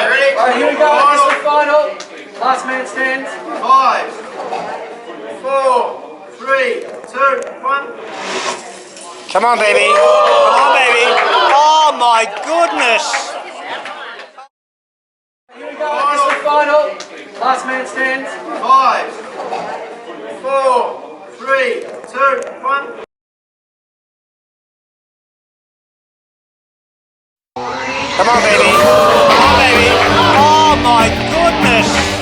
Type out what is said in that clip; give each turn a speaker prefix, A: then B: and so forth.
A: ready?
B: Alright, here we go. This is the final. Last man stands.
A: 5, 4, 3, 2, 1.
C: Come on, baby. Come on, baby. Oh, my goodness.
B: Here we go. This is the final. Last man stands.
A: 5, 4, 3, 2, 1.
C: Come on, baby. Come on, baby. Oh, my goodness.